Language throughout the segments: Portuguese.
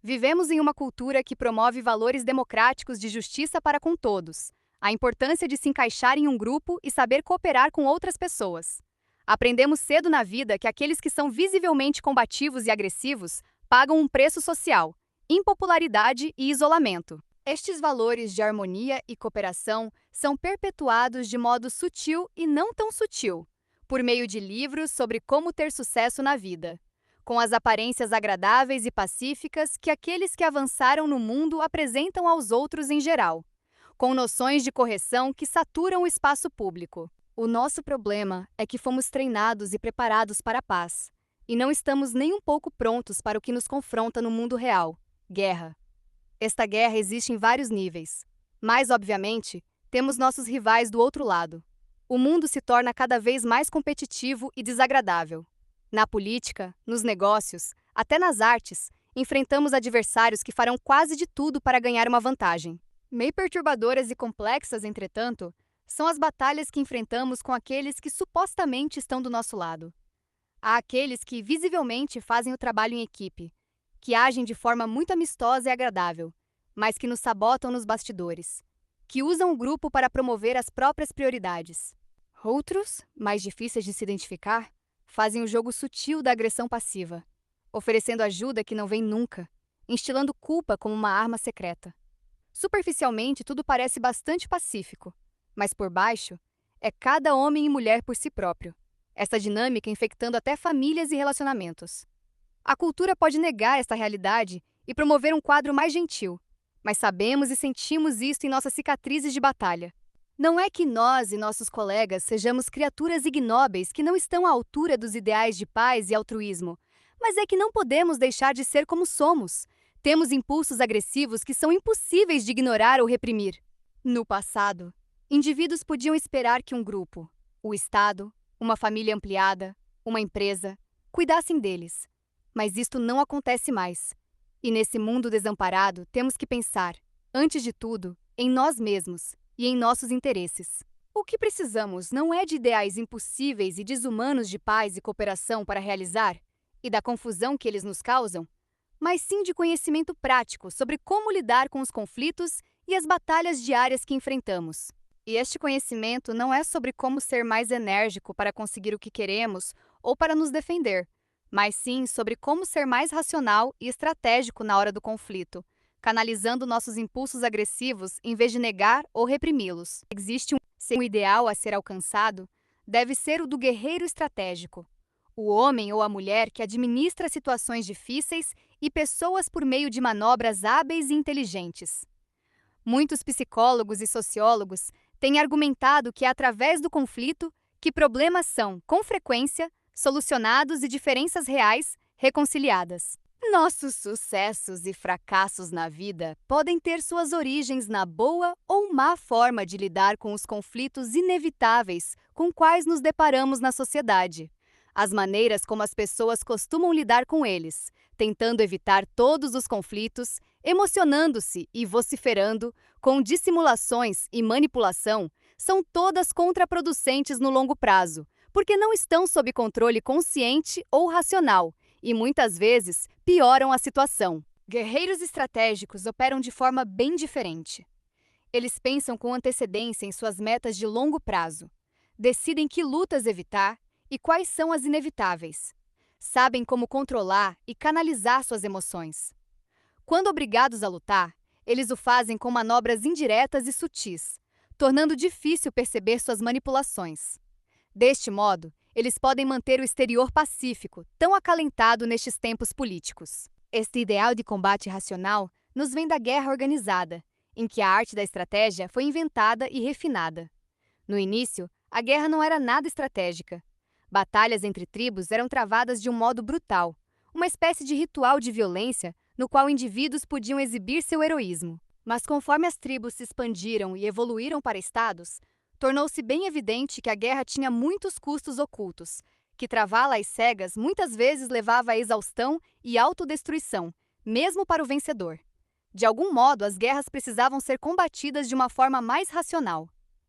Vivemos em uma cultura que promove valores democráticos de justiça para com todos, a importância de se encaixar em um grupo e saber cooperar com outras pessoas. Aprendemos cedo na vida que aqueles que são visivelmente combativos e agressivos pagam um preço social, impopularidade e isolamento. Estes valores de harmonia e cooperação são perpetuados de modo sutil e não tão sutil, por meio de livros sobre como ter sucesso na vida, com as aparências agradáveis e pacíficas que aqueles que avançaram no mundo apresentam aos outros em geral, com noções de correção que saturam o espaço público. O nosso problema é que fomos treinados e preparados para a paz, e não estamos nem um pouco prontos para o que nos confronta no mundo real: guerra. Esta guerra existe em vários níveis. Mas, obviamente, temos nossos rivais do outro lado. O mundo se torna cada vez mais competitivo e desagradável. Na política, nos negócios, até nas artes, enfrentamos adversários que farão quase de tudo para ganhar uma vantagem. Meio perturbadoras e complexas, entretanto, são as batalhas que enfrentamos com aqueles que supostamente estão do nosso lado. Há aqueles que visivelmente fazem o trabalho em equipe, que agem de forma muito amistosa e agradável, mas que nos sabotam nos bastidores, que usam o grupo para promover as próprias prioridades. Outros, mais difíceis de se identificar, fazem o jogo sutil da agressão passiva, oferecendo ajuda que não vem nunca, instilando culpa como uma arma secreta. Superficialmente, tudo parece bastante pacífico, mas por baixo, é cada homem e mulher por si próprio, essa dinâmica infectando até famílias e relacionamentos. A cultura pode negar esta realidade e promover um quadro mais gentil, mas sabemos e sentimos isso em nossas cicatrizes de batalha. Não é que nós e nossos colegas sejamos criaturas ignóbeis que não estão à altura dos ideais de paz e altruísmo, mas é que não podemos deixar de ser como somos. Temos impulsos agressivos que são impossíveis de ignorar ou reprimir. No passado, indivíduos podiam esperar que um grupo, o Estado, uma família ampliada, uma empresa, cuidassem deles. Mas isto não acontece mais. E nesse mundo desamparado, temos que pensar, antes de tudo, em nós mesmos e em nossos interesses. O que precisamos não é de ideais impossíveis e desumanos de paz e cooperação para realizar, e da confusão que eles nos causam, mas sim de conhecimento prático sobre como lidar com os conflitos e as batalhas diárias que enfrentamos. E este conhecimento não é sobre como ser mais enérgico para conseguir o que queremos ou para nos defender, mas sim sobre como ser mais racional e estratégico na hora do conflito, canalizando nossos impulsos agressivos em vez de negar ou reprimi-los. Existe um ideal a ser alcançado, deve ser o do guerreiro estratégico, o homem ou a mulher que administra situações difíceis e pessoas por meio de manobras hábeis e inteligentes. Muitos psicólogos e sociólogos têm argumentado que é através do conflito que problemas são, com frequência, solucionados e diferenças reais reconciliadas. Nossos sucessos e fracassos na vida podem ter suas origens na boa ou má forma de lidar com os conflitos inevitáveis com quais nos deparamos na sociedade. As maneiras como as pessoas costumam lidar com eles, tentando evitar todos os conflitos, emocionando-se e vociferando, com dissimulações e manipulação, são todas contraproducentes no longo prazo, porque não estão sob controle consciente ou racional e, muitas vezes, pioram a situação. Guerreiros estratégicos operam de forma bem diferente. Eles pensam com antecedência em suas metas de longo prazo, decidem que lutas evitar e quais são as inevitáveis. Sabem como controlar e canalizar suas emoções. Quando obrigados a lutar, eles o fazem com manobras indiretas e sutis, tornando difícil perceber suas manipulações. Deste modo, eles podem manter o exterior pacífico, tão acalentado nestes tempos políticos. Este ideal de combate racional nos vem da guerra organizada, em que a arte da estratégia foi inventada e refinada. No início, a guerra não era nada estratégica. Batalhas entre tribos eram travadas de um modo brutal, uma espécie de ritual de violência no qual indivíduos podiam exibir seu heroísmo. Mas conforme as tribos se expandiram e evoluíram para estados, tornou-se bem evidente que a guerra tinha muitos custos ocultos, que travá-la às cegas muitas vezes levava à exaustão e autodestruição, mesmo para o vencedor. De algum modo, as guerras precisavam ser combatidas de uma forma mais racional.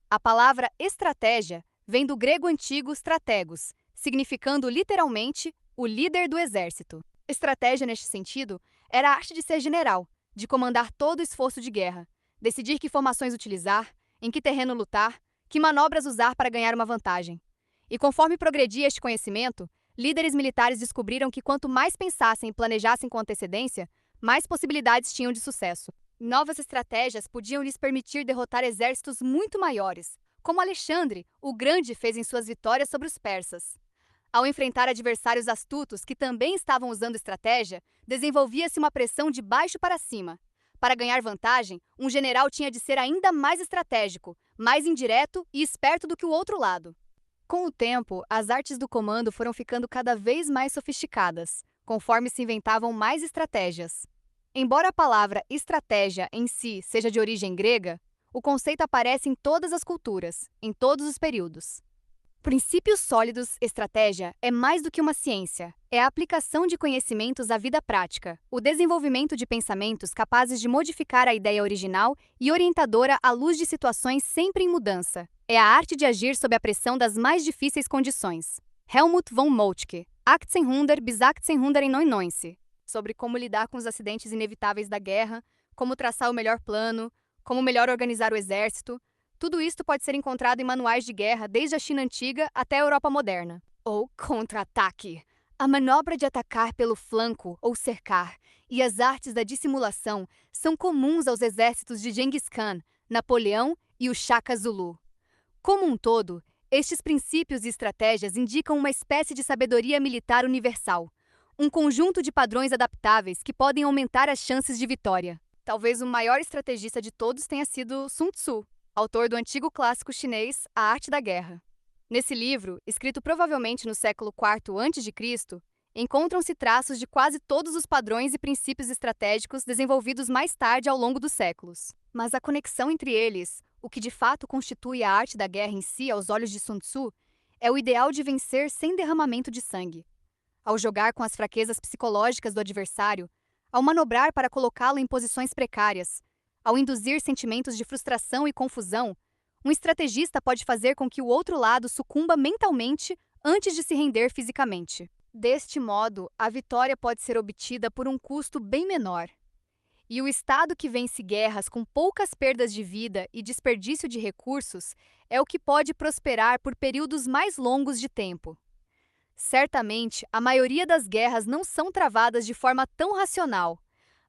A palavra estratégia vem do grego antigo strategos, significando literalmente o líder do exército. Estratégia, neste sentido, era a arte de ser general, de comandar todo o esforço de guerra, decidir que formações utilizar, em que terreno lutar, que manobras usar para ganhar uma vantagem. E conforme progredia este conhecimento, líderes militares descobriram que quanto mais pensassem e planejassem com antecedência, mais possibilidades tinham de sucesso. Novas estratégias podiam lhes permitir derrotar exércitos muito maiores, como Alexandre, o Grande, fez em suas vitórias sobre os persas. Ao enfrentar adversários astutos que também estavam usando estratégia, desenvolvia-se uma pressão de baixo para cima. Para ganhar vantagem, um general tinha de ser ainda mais estratégico, mais indireto e esperto do que o outro lado. Com o tempo, as artes do comando foram ficando cada vez mais sofisticadas, conforme se inventavam mais estratégias. Embora a palavra estratégia em si seja de origem grega, o conceito aparece em todas as culturas, em todos os períodos. Princípios sólidos, estratégia, é mais do que uma ciência. É a aplicação de conhecimentos à vida prática, o desenvolvimento de pensamentos capazes de modificar a ideia original e orientadora à luz de situações sempre em mudança. É a arte de agir sob a pressão das mais difíceis condições. Helmut von Moltke, 1800 bis 1899, sobre como lidar com os acidentes inevitáveis da guerra, como traçar o melhor plano, como melhor organizar o exército. Tudo isto pode ser encontrado em manuais de guerra desde a China antiga até a Europa moderna. Ou contra-ataque. A manobra de atacar pelo flanco ou cercar e as artes da dissimulação são comuns aos exércitos de Genghis Khan, Napoleão e o Shaka Zulu. Como um todo, estes princípios e estratégias indicam uma espécie de sabedoria militar universal, um conjunto de padrões adaptáveis que podem aumentar as chances de vitória. Talvez o maior estrategista de todos tenha sido Sun Tzu, autor do antigo clássico chinês A Arte da Guerra. Nesse livro, escrito provavelmente no século IV a.C., encontram-se traços de quase todos os padrões e princípios estratégicos desenvolvidos mais tarde ao longo dos séculos. Mas a conexão entre eles, o que de fato constitui a arte da guerra em si aos olhos de Sun Tzu, é o ideal de vencer sem derramamento de sangue. Ao jogar com as fraquezas psicológicas do adversário, ao manobrar para colocá-lo em posições precárias, ao induzir sentimentos de frustração e confusão, um estrategista pode fazer com que o outro lado sucumba mentalmente antes de se render fisicamente. Deste modo, a vitória pode ser obtida por um custo bem menor. E o Estado que vence guerras com poucas perdas de vida e desperdício de recursos é o que pode prosperar por períodos mais longos de tempo. Certamente, a maioria das guerras não são travadas de forma tão racional,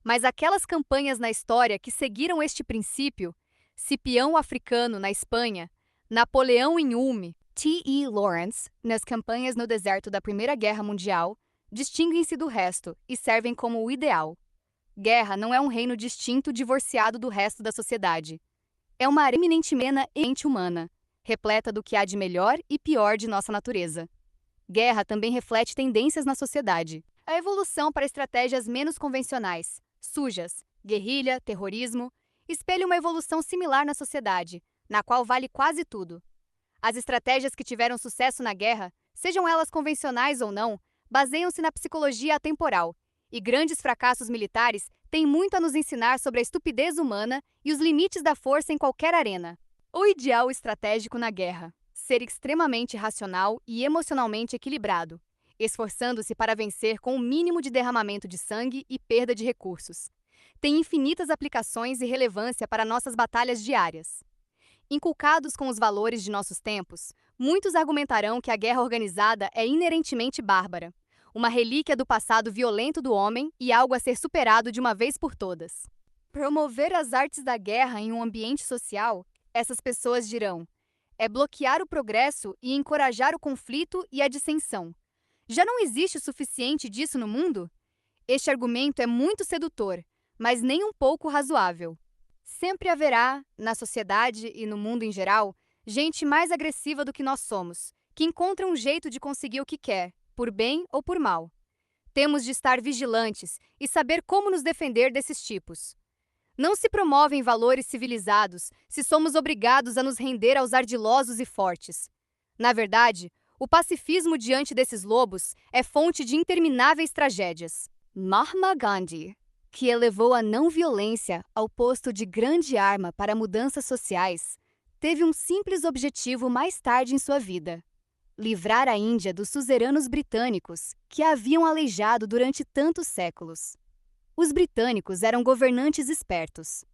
mas aquelas campanhas na história que seguiram este princípio, Cipião Africano na Espanha, Napoleão em Ulm, T.E. Lawrence nas campanhas no deserto da Primeira Guerra Mundial, distinguem-se do resto e servem como o ideal. Guerra não é um reino distinto divorciado do resto da sociedade. É uma área eminentemente humana, repleta do que há de melhor e pior de nossa natureza. Guerra também reflete tendências na sociedade. A evolução para estratégias menos convencionais, sujas, guerrilha, terrorismo, espelha uma evolução similar na sociedade, na qual vale quase tudo. As estratégias que tiveram sucesso na guerra, sejam elas convencionais ou não, baseiam-se na psicologia atemporal, e grandes fracassos militares têm muito a nos ensinar sobre a estupidez humana e os limites da força em qualquer arena. O ideal estratégico na guerra: ser extremamente racional e emocionalmente equilibrado, esforçando-se para vencer com o mínimo de derramamento de sangue e perda de recursos. Tem infinitas aplicações e relevância para nossas batalhas diárias. Inculcados com os valores de nossos tempos, muitos argumentarão que a guerra organizada é inerentemente bárbara, uma relíquia do passado violento do homem e algo a ser superado de uma vez por todas. Promover as artes da guerra em um ambiente social, essas pessoas dirão, é bloquear o progresso e encorajar o conflito e a dissensão. Já não existe o suficiente disso no mundo? Este argumento é muito sedutor, mas nem um pouco razoável. Sempre haverá, na sociedade e no mundo em geral, gente mais agressiva do que nós somos, que encontra um jeito de conseguir o que quer, por bem ou por mal. Temos de estar vigilantes e saber como nos defender desses tipos. Não se promovem valores civilizados se somos obrigados a nos render aos ardilosos e fortes. Na verdade, o pacifismo diante desses lobos é fonte de intermináveis tragédias. Mahatma Gandhi, que elevou a não-violência ao posto de grande arma para mudanças sociais, teve um simples objetivo mais tarde em sua vida: livrar a Índia dos suzeranos britânicos que a haviam aleijado durante tantos séculos. Os britânicos eram governantes espertos.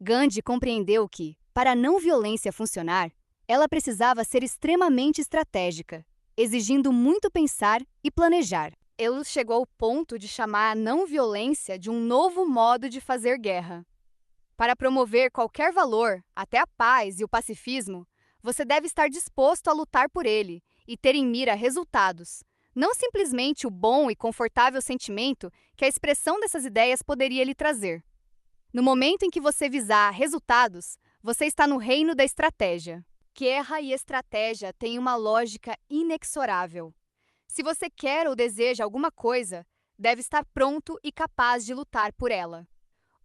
Gandhi compreendeu que, para a não violência funcionar, ela precisava ser extremamente estratégica, exigindo muito pensar e planejar. Ele chegou ao ponto de chamar a não violência de um novo modo de fazer guerra. Para promover qualquer valor, até a paz e o pacifismo, você deve estar disposto a lutar por ele e ter em mira resultados, não simplesmente o bom e confortável sentimento que a expressão dessas ideias poderia lhe trazer. No momento em que você visar resultados, você está no reino da estratégia. Guerra e estratégia têm uma lógica inexorável. Se você quer ou deseja alguma coisa, deve estar pronto e capaz de lutar por ela.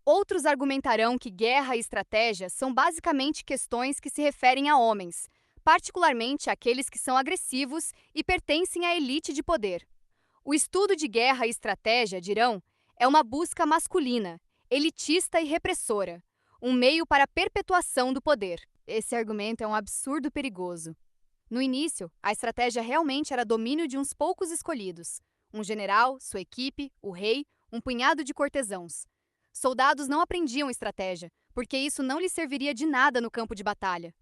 Outros argumentarão que guerra e estratégia são basicamente questões que se referem a homens, particularmente aqueles que são agressivos e pertencem à elite de poder. O estudo de guerra e estratégia, dirão, é uma busca masculina, elitista e repressora, um meio para a perpetuação do poder. Esse argumento é um absurdo perigoso. No início, a estratégia realmente era domínio de uns poucos escolhidos: um general, sua equipe, o rei, um punhado de cortesãos. Soldados não aprendiam estratégia, porque isso não lhes serviria de nada no campo de batalha.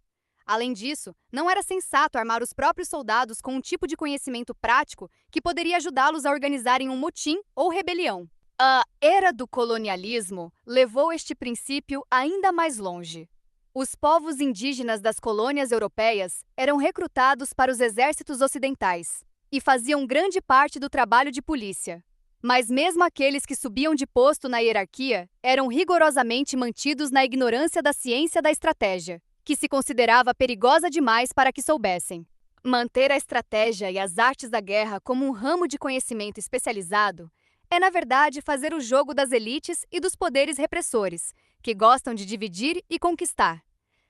Além disso, não era sensato armar os próprios soldados com um tipo de conhecimento prático que poderia ajudá-los a organizarem um motim ou rebelião. A era do colonialismo levou este princípio ainda mais longe. Os povos indígenas das colônias europeias eram recrutados para os exércitos ocidentais e faziam grande parte do trabalho de polícia. Mas mesmo aqueles que subiam de posto na hierarquia eram rigorosamente mantidos na ignorância da ciência da estratégia, que se considerava perigosa demais para que soubessem. Manter a estratégia e as artes da guerra como um ramo de conhecimento especializado é, na verdade, fazer o jogo das elites e dos poderes repressores, que gostam de dividir e conquistar.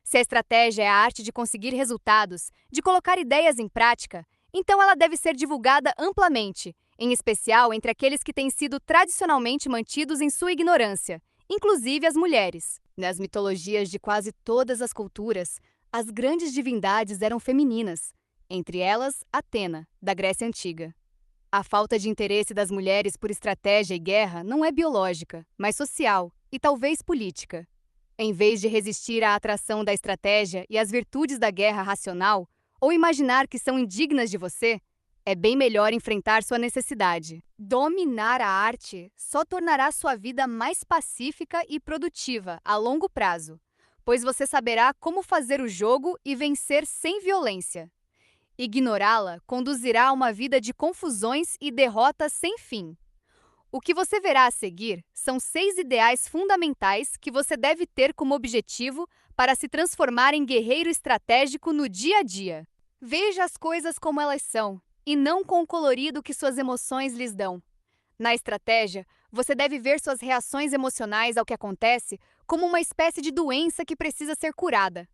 Se a estratégia é a arte de conseguir resultados, de colocar ideias em prática, então ela deve ser divulgada amplamente, em especial entre aqueles que têm sido tradicionalmente mantidos em sua ignorância, inclusive as mulheres. Nas mitologias de quase todas as culturas, as grandes divindades eram femininas, entre elas Atena, da Grécia Antiga. A falta de interesse das mulheres por estratégia e guerra não é biológica, mas social e talvez política. Em vez de resistir à atração da estratégia e às virtudes da guerra racional, ou imaginar que são indignas de você, é bem melhor enfrentar sua necessidade. Dominar a arte só tornará sua vida mais pacífica e produtiva a longo prazo, pois você saberá como fazer o jogo e vencer sem violência. Ignorá-la conduzirá a uma vida de confusões e derrotas sem fim. O que você verá a seguir são 6 ideais fundamentais que você deve ter como objetivo para se transformar em guerreiro estratégico no dia a dia. Veja as coisas como elas são, e não com o colorido que suas emoções lhes dão. Na estratégia, você deve ver suas reações emocionais ao que acontece como uma espécie de doença que precisa ser curada.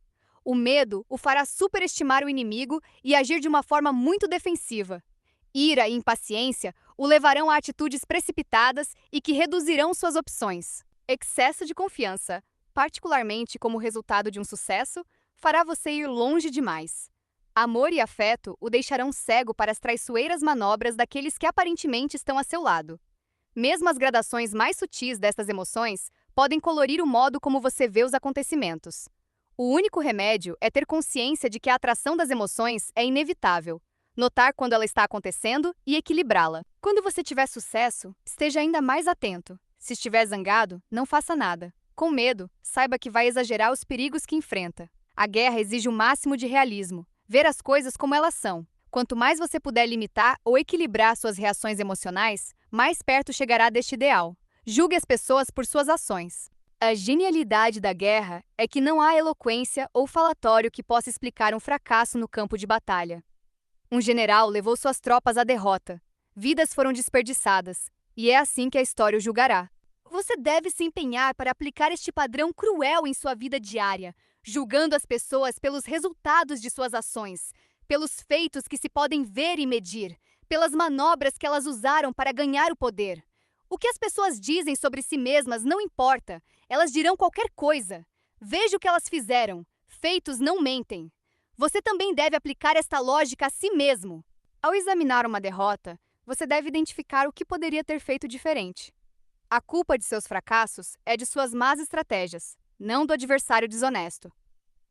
O medo o fará superestimar o inimigo e agir de uma forma muito defensiva. Ira e impaciência o levarão a atitudes precipitadas e que reduzirão suas opções. Excesso de confiança, particularmente como resultado de um sucesso, fará você ir longe demais. Amor e afeto o deixarão cego para as traiçoeiras manobras daqueles que aparentemente estão a seu lado. Mesmo as gradações mais sutis destas emoções podem colorir o modo como você vê os acontecimentos. O único remédio é ter consciência de que a atração das emoções é inevitável, notar quando ela está acontecendo e equilibrá-la. Quando você tiver sucesso, esteja ainda mais atento. Se estiver zangado, não faça nada. Com medo, saiba que vai exagerar os perigos que enfrenta. A guerra exige o máximo de realismo, ver as coisas como elas são. Quanto mais você puder limitar ou equilibrar suas reações emocionais, mais perto chegará deste ideal. Julgue as pessoas por suas ações. A genialidade da guerra é que não há eloquência ou falatório que possa explicar um fracasso no campo de batalha. Um general levou suas tropas à derrota. Vidas foram desperdiçadas, e é assim que a história o julgará. Você deve se empenhar para aplicar este padrão cruel em sua vida diária, julgando as pessoas pelos resultados de suas ações, pelos feitos que se podem ver e medir, pelas manobras que elas usaram para ganhar o poder. O que as pessoas dizem sobre si mesmas não importa, elas dirão qualquer coisa. Veja o que elas fizeram. Feitos não mentem. Você também deve aplicar esta lógica a si mesmo. Ao examinar uma derrota, você deve identificar o que poderia ter feito diferente. A culpa de seus fracassos é de suas más estratégias, não do adversário desonesto.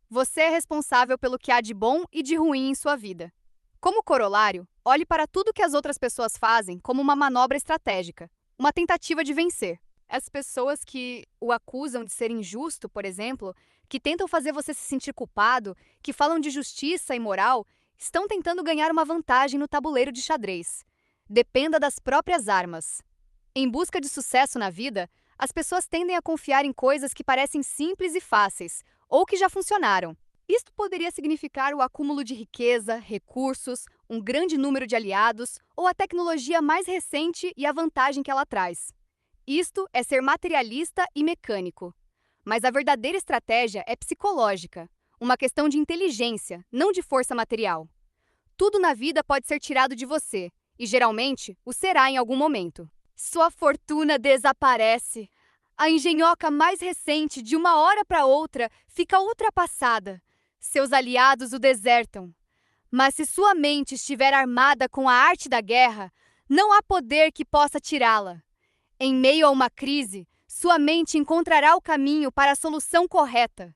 Você é responsável pelo que há de bom e de ruim em sua vida. Como corolário, olhe para tudo que as outras pessoas fazem como uma manobra estratégica, uma tentativa de vencer. As pessoas que o acusam de ser injusto, por exemplo, que tentam fazer você se sentir culpado, que falam de justiça e moral, estão tentando ganhar uma vantagem no tabuleiro de xadrez. Dependa das próprias armas. Em busca de sucesso na vida, as pessoas tendem a confiar em coisas que parecem simples e fáceis, ou que já funcionaram. Isto poderia significar o acúmulo de riqueza, recursos, um grande número de aliados ou a tecnologia mais recente e a vantagem que ela traz. Isto é ser materialista e mecânico. Mas a verdadeira estratégia é psicológica, uma questão de inteligência, não de força material. Tudo na vida pode ser tirado de você, e geralmente o será em algum momento. Sua fortuna desaparece. A engenhoca mais recente, de uma hora para outra, fica ultrapassada. Seus aliados o desertam. Mas se sua mente estiver armada com a arte da guerra, não há poder que possa tirá-la. Em meio a uma crise, sua mente encontrará o caminho para a solução correta.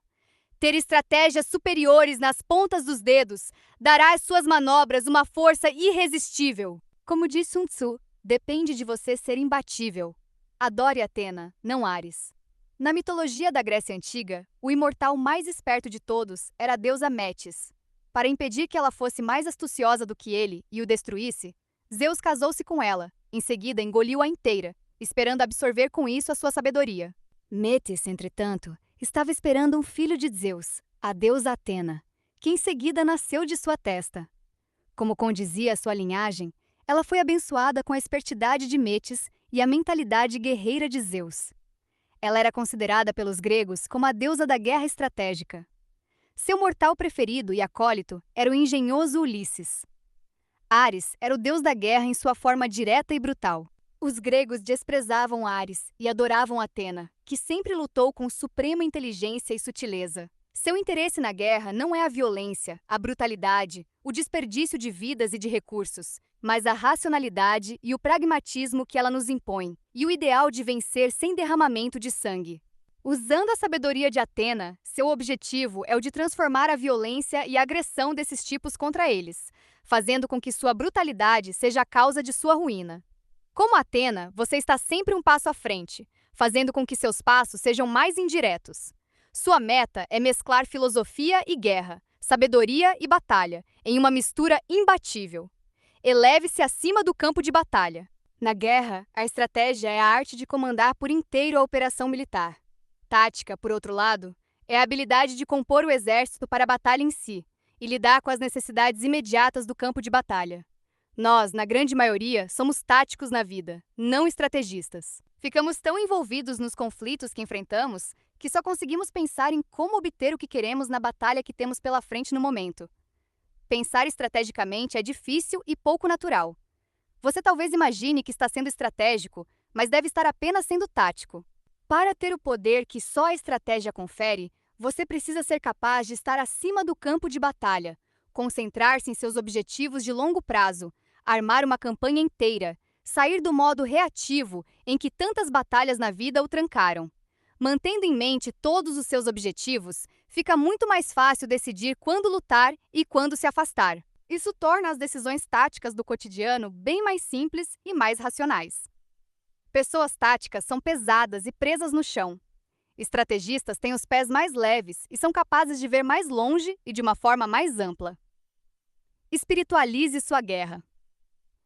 Ter estratégias superiores nas pontas dos dedos dará às suas manobras uma força irresistível. Como disse Sun Tzu, depende de você ser imbatível. Adore Atena, não Ares. Na mitologia da Grécia Antiga, o imortal mais esperto de todos era a deusa Metis. Para impedir que ela fosse mais astuciosa do que ele e o destruísse, Zeus casou-se com ela, em seguida engoliu-a inteira, esperando absorver com isso a sua sabedoria. Metis, entretanto, estava esperando um filho de Zeus, a deusa Atena, que em seguida nasceu de sua testa. Como condizia a sua linhagem, ela foi abençoada com a espertidade de Metis e a mentalidade guerreira de Zeus. Ela era considerada pelos gregos como a deusa da guerra estratégica. Seu mortal preferido e acólito era o engenhoso Ulisses. Ares era o deus da guerra em sua forma direta e brutal. Os gregos desprezavam Ares e adoravam Atena, que sempre lutou com suprema inteligência e sutileza. Seu interesse na guerra não é a violência, a brutalidade, o desperdício de vidas e de recursos, mas a racionalidade e o pragmatismo que ela nos impõe, e o ideal de vencer sem derramamento de sangue. Usando a sabedoria de Atena, seu objetivo é o de transformar a violência e a agressão desses tipos contra eles, fazendo com que sua brutalidade seja a causa de sua ruína. Como Atena, você está sempre um passo à frente, fazendo com que seus passos sejam mais indiretos. Sua meta é mesclar filosofia e guerra, sabedoria e batalha, em uma mistura imbatível. Eleve-se acima do campo de batalha. Na guerra, a estratégia é a arte de comandar por inteiro a operação militar. Tática, por outro lado, é a habilidade de compor o exército para a batalha em si e lidar com as necessidades imediatas do campo de batalha. Nós, na grande maioria, somos táticos na vida, não estrategistas. Ficamos tão envolvidos nos conflitos que enfrentamos que só conseguimos pensar em como obter o que queremos na batalha que temos pela frente no momento. Pensar estrategicamente é difícil e pouco natural. Você talvez imagine que está sendo estratégico, mas deve estar apenas sendo tático. Para ter o poder que só a estratégia confere, você precisa ser capaz de estar acima do campo de batalha, concentrar-se em seus objetivos de longo prazo, armar uma campanha inteira, sair do modo reativo em que tantas batalhas na vida o trancaram. Mantendo em mente todos os seus objetivos, fica muito mais fácil decidir quando lutar e quando se afastar. Isso torna as decisões táticas do cotidiano bem mais simples e mais racionais. Pessoas táticas são pesadas e presas no chão. Estrategistas têm os pés mais leves e são capazes de ver mais longe e de uma forma mais ampla. Espiritualize sua guerra.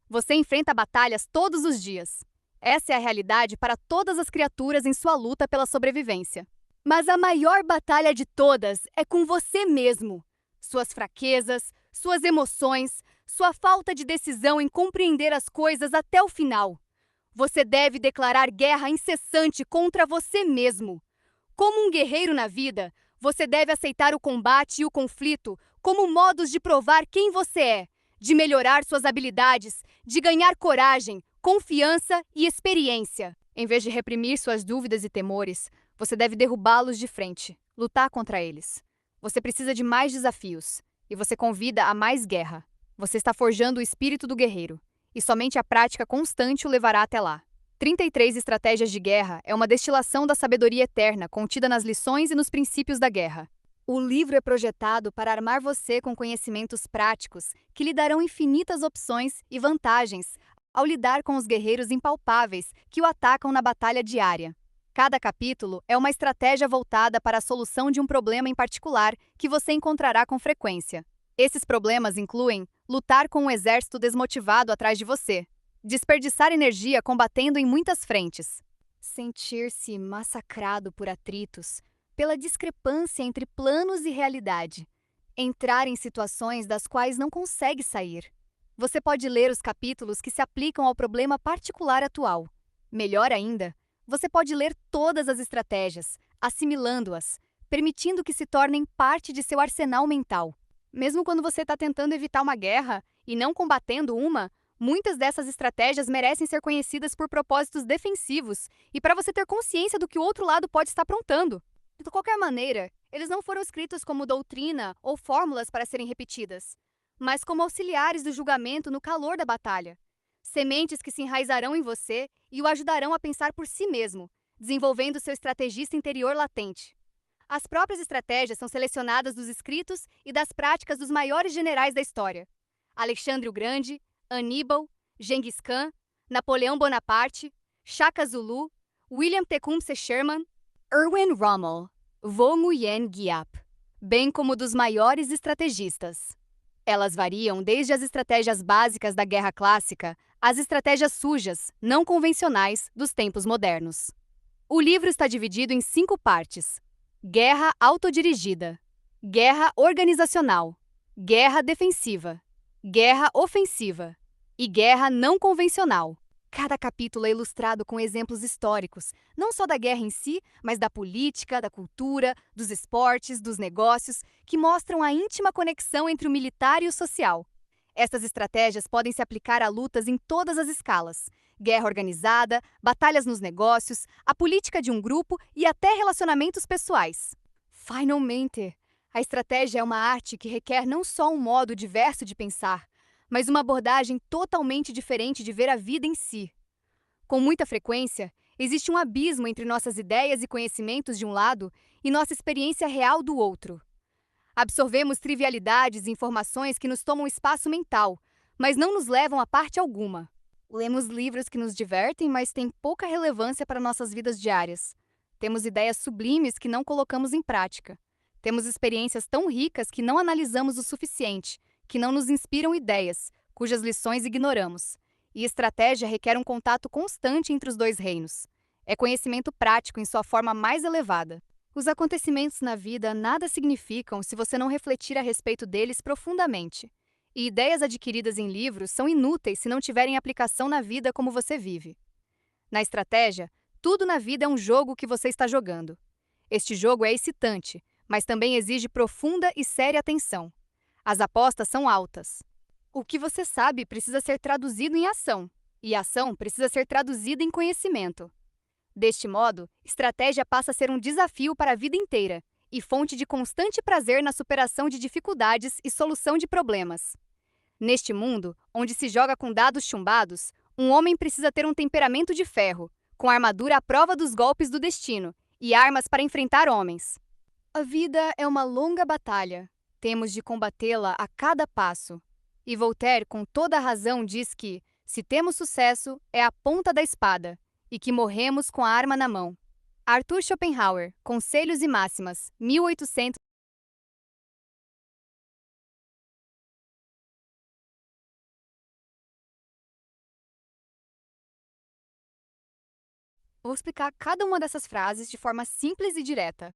Você enfrenta batalhas todos os dias. Essa é a realidade para todas as criaturas em sua luta pela sobrevivência. Mas a maior batalha de todas é com você mesmo. Suas fraquezas, suas emoções, sua falta de decisão em compreender as coisas até o final. Você deve declarar guerra incessante contra você mesmo. Como um guerreiro na vida, você deve aceitar o combate e o conflito como modos de provar quem você é, de melhorar suas habilidades, de ganhar coragem, confiança e experiência. Em vez de reprimir suas dúvidas e temores, você deve derrubá-los de frente, lutar contra eles. Você precisa de mais desafios. e você convida a mais guerra. Você está forjando o espírito do guerreiro, e somente a prática constante o levará até lá. 33 Estratégias de Guerra é uma destilação da sabedoria eterna contida nas lições e nos princípios da guerra. O livro é projetado para armar você com conhecimentos práticos que lhe darão infinitas opções e vantagens ao lidar com os guerreiros impalpáveis que o atacam na batalha diária. Cada capítulo é uma estratégia voltada para a solução de um problema em particular que você encontrará com frequência. Esses problemas incluem lutar com um exército desmotivado atrás de você, desperdiçar energia combatendo em muitas frentes, sentir-se massacrado por atritos, pela discrepância entre planos e realidade, entrar em situações das quais não consegue sair. Você pode ler os capítulos que se aplicam ao problema particular atual. Melhor ainda, você pode ler todas as estratégias, assimilando-as, permitindo que se tornem parte de seu arsenal mental. Mesmo quando você está tentando evitar uma guerra e não combatendo uma, muitas dessas estratégias merecem ser conhecidas por propósitos defensivos e para você ter consciência do que o outro lado pode estar aprontando. De qualquer maneira, eles não foram escritos como doutrina ou fórmulas para serem repetidas, mas como auxiliares do julgamento no calor da batalha. Sementes que se enraizarão em você e o ajudarão a pensar por si mesmo, desenvolvendo seu estrategista interior latente. As próprias estratégias são selecionadas dos escritos e das práticas dos maiores generais da história: Alexandre o Grande, Aníbal, Genghis Khan, Napoleão Bonaparte, Shaka Zulu, William Tecumseh Sherman, Erwin Rommel, Vo Nguyen Giap, bem como dos maiores estrategistas. Elas variam desde as estratégias básicas da guerra clássica às estratégias sujas, não convencionais dos tempos modernos. O livro está dividido em 5 partes: guerra autodirigida, guerra organizacional, guerra defensiva, guerra ofensiva e guerra não convencional. Cada capítulo é ilustrado com exemplos históricos, não só da guerra em si, mas da política, da cultura, dos esportes, dos negócios, que mostram a íntima conexão entre o militar e o social. Estas estratégias podem se aplicar a lutas em todas as escalas: guerra organizada, batalhas nos negócios, a política de um grupo e até relacionamentos pessoais. Finalmente, a estratégia é uma arte que requer não só um modo diverso de pensar, mas uma abordagem totalmente diferente de ver a vida em si. Com muita frequência, existe um abismo entre nossas ideias e conhecimentos de um lado e nossa experiência real do outro. Absorvemos trivialidades e informações que nos tomam espaço mental, mas não nos levam a parte alguma. Lemos livros que nos divertem, mas têm pouca relevância para nossas vidas diárias. Temos ideias sublimes que não colocamos em prática. Temos experiências tão ricas que não analisamos o suficiente, que não nos inspiram ideias, cujas lições ignoramos. E estratégia requer um contato constante entre os dois reinos. É conhecimento prático em sua forma mais elevada. Os acontecimentos na vida nada significam se você não refletir a respeito deles profundamente. E ideias adquiridas em livros são inúteis se não tiverem aplicação na vida como você vive. Na estratégia, tudo na vida é um jogo que você está jogando. Este jogo é excitante, mas também exige profunda e séria atenção. As apostas são altas. O que você sabe precisa ser traduzido em ação, e a ação precisa ser traduzida em conhecimento. Deste modo, estratégia passa a ser um desafio para a vida inteira e fonte de constante prazer na superação de dificuldades e solução de problemas. Neste mundo, onde se joga com dados chumbados, um homem precisa ter um temperamento de ferro, com armadura à prova dos golpes do destino e armas para enfrentar homens. A vida é uma longa batalha. Temos de combatê-la a cada passo. E Voltaire, com toda a razão, diz que, se temos sucesso, é a ponta da espada, e que morremos com a arma na mão. Arthur Schopenhauer, Conselhos e Máximas, 1800. Vou explicar cada uma dessas frases de forma simples e direta.